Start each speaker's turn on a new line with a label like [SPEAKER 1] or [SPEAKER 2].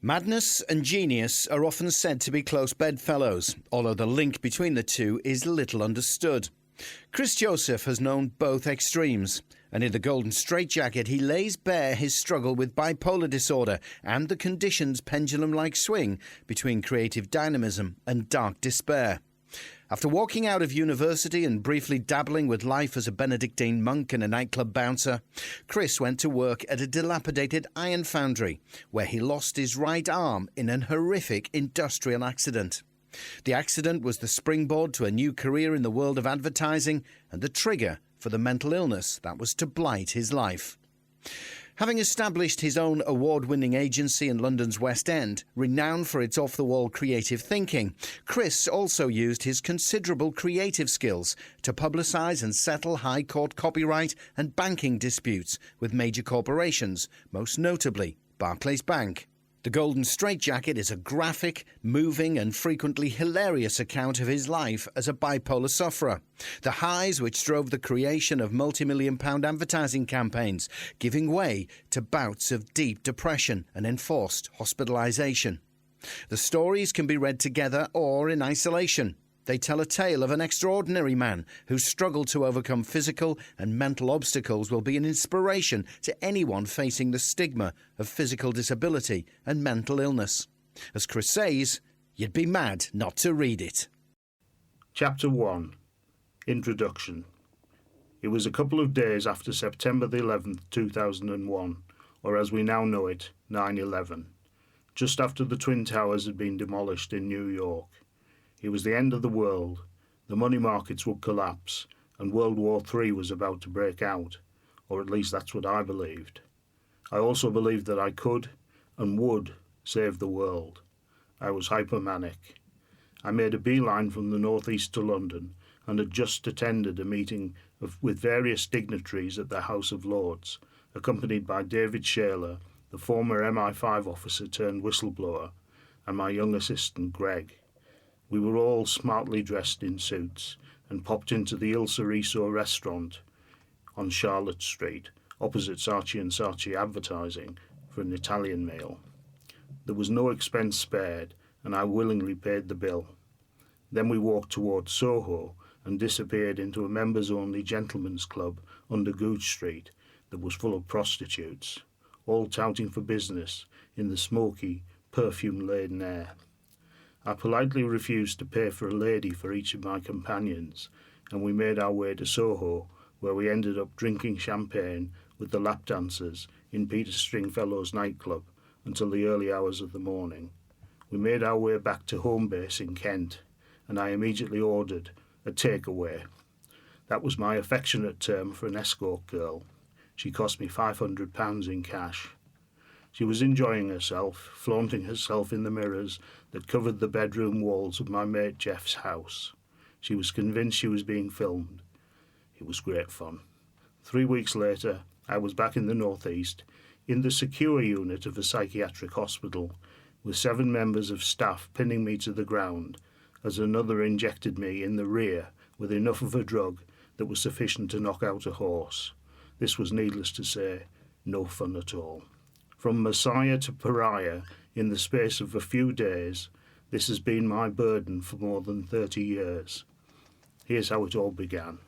[SPEAKER 1] Madness and genius are often said to be close bedfellows, although the link between the two is little understood. Chris Joseph has known both extremes, and in the Golden Straitjacket he lays bare his struggle with bipolar disorder and the condition's pendulum-like swing between creative dynamism and dark despair. After walking out of university and briefly dabbling with life as a Benedictine monk and a nightclub bouncer, Chris went to work at a dilapidated iron foundry, where he lost his right arm in an horrific industrial accident. The accident was the springboard to a new career in the world of advertising and the trigger for the mental illness that was to blight his life. Having established his own award-winning agency in London's West End, renowned for its off-the-wall creative thinking, Chris also used his considerable creative skills to publicise and settle High Court copyright and banking disputes with major corporations, most notably Barclays Bank. The Golden Straitjacket is a graphic, moving and frequently hilarious account of his life as a bipolar sufferer. The highs which drove the creation of multi-million-pound advertising campaigns, giving way to bouts of deep depression and enforced hospitalisation. The stories can be read together or in isolation. They tell a tale of an extraordinary man whose struggle to overcome physical and mental obstacles will be an inspiration to anyone facing the stigma of physical disability and mental illness. As Chris says, you'd be mad not to read it.
[SPEAKER 2] Chapter 1. Introduction. It was a couple of days after September the 11th, 2001, or as we now know it, 9/11, just after the Twin Towers had been demolished in New York. It was the end of the world, the money markets would collapse, and World War III was about to break out, or at least that's what I believed. I also believed that I could and would save the world. I was hypermanic. I made a beeline from the northeast to London and had just attended a meeting with various dignitaries at the House of Lords, accompanied by David Shaler, the former MI5 officer turned whistleblower, and my young assistant Greg. We were all smartly dressed in suits and popped into the Il Sorriso restaurant on Charlotte Street, opposite Saatchi & Saatchi Advertising, for an Italian meal. There was no expense spared, and I willingly paid the bill. Then we walked towards Soho and disappeared into a members-only gentlemen's club under Gooch Street that was full of prostitutes, all touting for business in the smoky, perfume-laden air. I politely refused to pay for a lady for each of my companions, and we made our way to Soho, where we ended up drinking champagne with the lap dancers in Peter Stringfellow's nightclub until the early hours of the morning. We made our way back to home base in Kent, and I immediately ordered a takeaway. That was my affectionate term for an escort girl. She cost me £500 in cash. She was enjoying herself, flaunting herself in the mirrors that covered the bedroom walls of my mate Jeff's house. She was convinced she was being filmed. It was great fun. 3 weeks later, I was back in the northeast, in the secure unit of a psychiatric hospital, with 7 members of staff pinning me to the ground as another injected me in the rear with enough of a drug that was sufficient to knock out a horse. This was, needless to say, no fun at all. From Messiah to Pariah in the space of a few days, this has been my burden for more than 30 years. Here's how it all began.